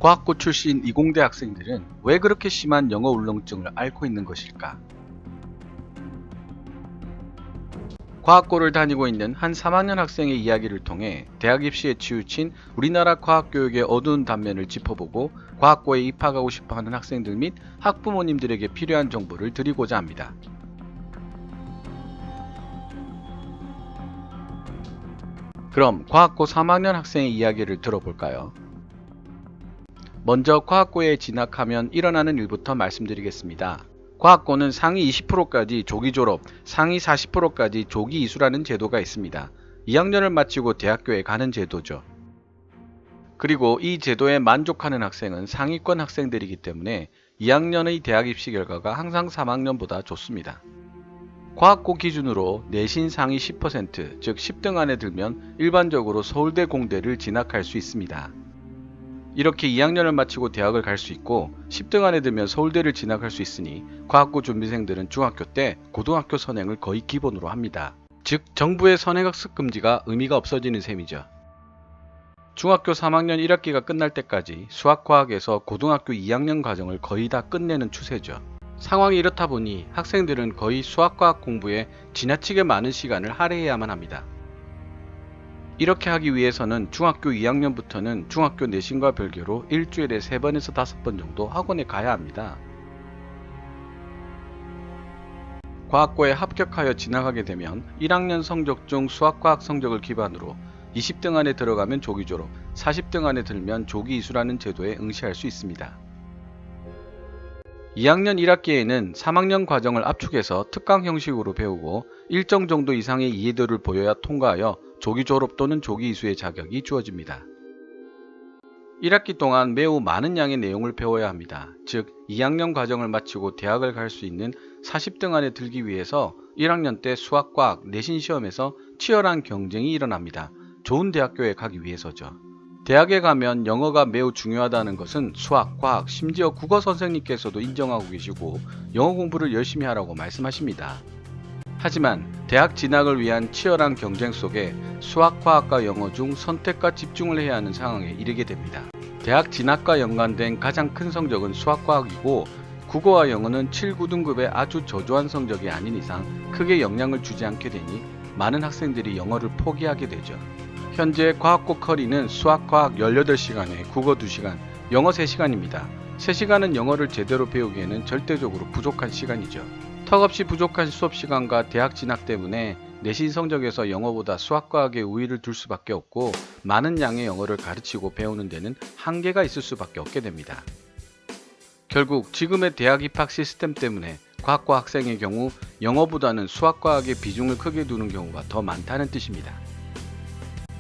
과학고 출신 이공대 학생들은 왜 그렇게 심한 영어 울렁증을 앓고 있는 것일까? 과학고를 다니고 있는 한 3학년 학생의 이야기를 통해 대학 입시에 치우친 우리나라 과학교육의 어두운 단면을 짚어보고 과학고에 입학하고 싶어하는 학생들 및 학부모님들에게 필요한 정보를 드리고자 합니다. 그럼 과학고 3학년 학생의 이야기를 들어볼까요? 먼저 과학고에 진학하면 일어나는 일부터 말씀드리겠습니다. 과학고는 상위 20%까지 조기 졸업, 상위 40%까지 조기 이수라는 제도가 있습니다. 2학년을 마치고 대학교에 가는 제도죠. 그리고 이 제도에 만족하는 학생은 상위권 학생들이기 때문에 2학년의 대학 입시 결과가 항상 3학년보다 좋습니다. 과학고 기준으로 내신 상위 10%, 즉 10등 안에 들면 일반적으로 서울대 공대를 진학할 수 있습니다. 이렇게 2학년을 마치고 대학을 갈 수 있고 10등 안에 들면 서울대를 진학할 수 있으니 과학고 준비생들은 중학교 때 고등학교 선행을 거의 기본으로 합니다. 즉 정부의 선행학습 금지가 의미가 없어지는 셈이죠. 중학교 3학년 1학기가 끝날 때까지 수학과학에서 고등학교 2학년 과정을 거의 다 끝내는 추세죠. 상황이 이렇다 보니 학생들은 거의 수학과학 공부에 지나치게 많은 시간을 할애해야만 합니다. 이렇게 하기 위해서는 중학교 2학년부터는 중학교 내신과 별개로 일주일에 3번에서 5번 정도 학원에 가야 합니다. 과학고에 합격하여 진학하게 되면 1학년 성적 중 수학과학 성적을 기반으로 20등 안에 들어가면 조기 졸업, 40등 안에 들면 조기 이수라는 제도에 응시할 수 있습니다. 2학년 1학기에는 3학년 과정을 압축해서 특강 형식으로 배우고 일정 정도 이상의 이해도를 보여야 통과하여 조기 졸업 또는 조기 이수의 자격이 주어집니다. 1학기 동안 매우 많은 양의 내용을 배워야 합니다. 즉 2학년 과정을 마치고 대학을 갈 수 있는 40등 안에 들기 위해서 1학년 때 수학과학 내신 시험에서 치열한 경쟁이 일어납니다. 좋은 대학교에 가기 위해서죠. 대학에 가면 영어가 매우 중요하다는 것은 수학, 과학, 심지어 국어 선생님께서도 인정하고 계시고 영어 공부를 열심히 하라고 말씀하십니다. 하지만 대학 진학을 위한 치열한 경쟁 속에 수학과학과 영어 중 선택과 집중을 해야 하는 상황에 이르게 됩니다. 대학 진학과 연관된 가장 큰 성적은 수학과학이고 국어와 영어는 7, 9등급의 아주 저조한 성적이 아닌 이상 크게 영향을 주지 않게 되니 많은 학생들이 영어를 포기하게 되죠. 현재 과학고 커리는 수학과학 18시간에 국어 2시간, 영어 3시간입니다. 3시간은 영어를 제대로 배우기에는 절대적으로 부족한 시간이죠. 턱없이 부족한 수업시간과 대학 진학 때문에 내신 성적에서 영어보다 수학과학에 우위를 둘 수밖에 없고 많은 양의 영어를 가르치고 배우는 데는 한계가 있을 수밖에 없게 됩니다. 결국 지금의 대학 입학 시스템 때문에 과학과 학생의 경우 영어보다는 수학과학의 비중을 크게 두는 경우가 더 많다는 뜻입니다.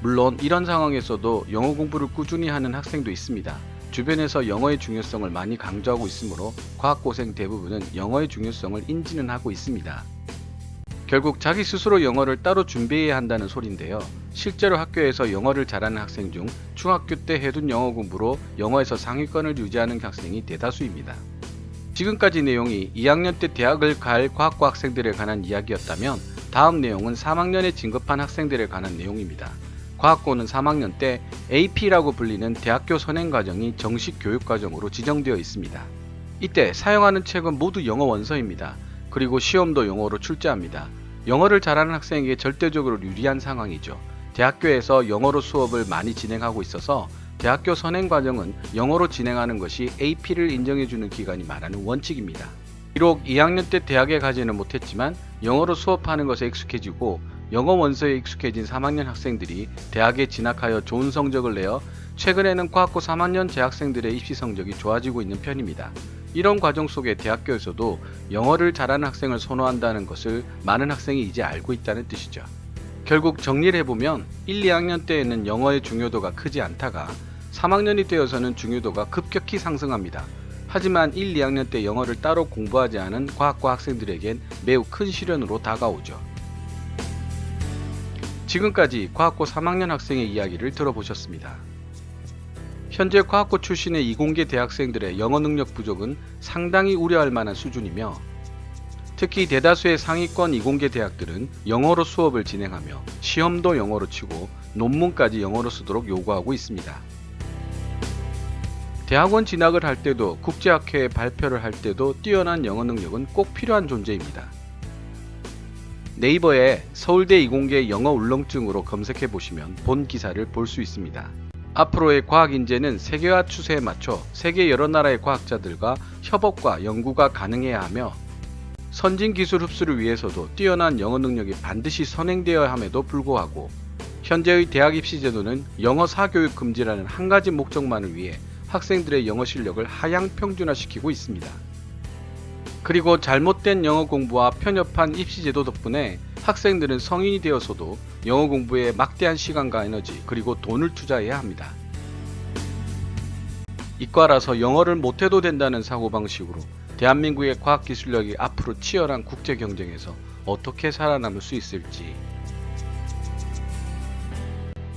물론 이런 상황에서도 영어 공부를 꾸준히 하는 학생도 있습니다. 주변에서 영어의 중요성을 많이 강조하고 있으므로 과학고생 대부분은 영어의 중요성을 인지는 하고 있습니다. 결국 자기 스스로 영어를 따로 준비해야 한다는 소린데요. 실제로 학교에서 영어를 잘하는 학생 중 중학교 때 해둔 영어 공부로 영어에서 상위권을 유지하는 학생이 대다수입니다. 지금까지 내용이 2학년 때 대학을 갈 과학고 학생들에 관한 이야기였다면 다음 내용은 3학년에 진급한 학생들에 관한 내용입니다. 과학고는 3학년 때 AP라고 불리는 대학교 선행과정이 정식 교육과정으로 지정되어 있습니다. 이때 사용하는 책은 모두 영어 원서입니다. 그리고 시험도 영어로 출제합니다. 영어를 잘하는 학생에게 절대적으로 유리한 상황이죠. 대학교에서 영어로 수업을 많이 진행하고 있어서 대학교 선행과정은 영어로 진행하는 것이 AP를 인정해주는 기관이 말하는 원칙입니다. 비록 2학년 때 대학에 가지는 못했지만 영어로 수업하는 것에 익숙해지고 영어 원서에 익숙해진 3학년 학생들이 대학에 진학하여 좋은 성적을 내어 최근에는 과학고 3학년 재학생들의 입시 성적이 좋아지고 있는 편입니다. 이런 과정 속에 대학교에서도 영어를 잘하는 학생을 선호한다는 것을 많은 학생이 이제 알고 있다는 뜻이죠. 결국 정리를 해보면 1, 2학년 때에는 영어의 중요도가 크지 않다가 3학년이 되어서는 중요도가 급격히 상승합니다. 하지만 1, 2학년 때 영어를 따로 공부하지 않은 과학과 학생들에겐 매우 큰 시련으로 다가오죠. 지금까지 과학고 3학년 학생의 이야기를 들어보셨습니다. 현재 과학고 출신의 이공계 대학생들의 영어 능력 부족은 상당히 우려할 만한 수준이며 특히 대다수의 상위권 이공계 대학들은 영어로 수업을 진행하며 시험도 영어로 치고 논문까지 영어로 쓰도록 요구하고 있습니다. 대학원 진학을 할 때도 국제학회에 발표를 할 때도 뛰어난 영어 능력은 꼭 필요한 존재입니다. 네이버에 서울대 이공계 영어 울렁증으로 검색해 보시면 본 기사를 볼 수 있습니다. 앞으로의 과학 인재는 세계화 추세에 맞춰 세계 여러 나라의 과학자들과 협업과 연구가 가능해야 하며 선진 기술 흡수를 위해서도 뛰어난 영어 능력이 반드시 선행되어야 함에도 불구하고 현재의 대학 입시 제도는 영어 사교육 금지라는 한 가지 목적만을 위해 학생들의 영어 실력을 하향 평준화시키고 있습니다. 그리고 잘못된 영어 공부와 편협한 입시 제도 덕분에 학생들은 성인이 되어서도 영어 공부에 막대한 시간과 에너지 그리고 돈을 투자해야 합니다. 이과라서 영어를 못해도 된다는 사고방식으로 대한민국의 과학기술력이 앞으로 치열한 국제 경쟁에서 어떻게 살아남을 수 있을지.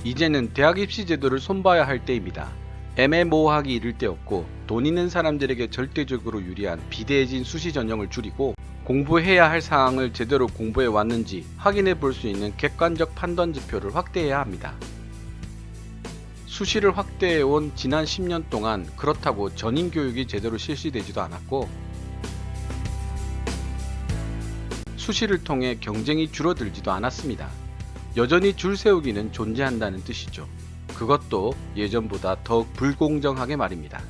이제는 대학 입시 제도를 손봐야 할 때입니다. 애매모호하기 이를 데 없고 돈 있는 사람들에게 절대적으로 유리한 비대해진 수시 전형을 줄이고 공부해야 할 사항을 제대로 공부해 왔는지 확인해 볼 수 있는 객관적 판단 지표를 확대해야 합니다. 수시를 확대해 온 지난 10년 동안 그렇다고 전인 교육이 제대로 실시되지도 않았고 수시를 통해 경쟁이 줄어들지도 않았습니다. 여전히 줄 세우기는 존재한다는 뜻이죠. 그것도 예전보다 더욱 불공정하게 말입니다.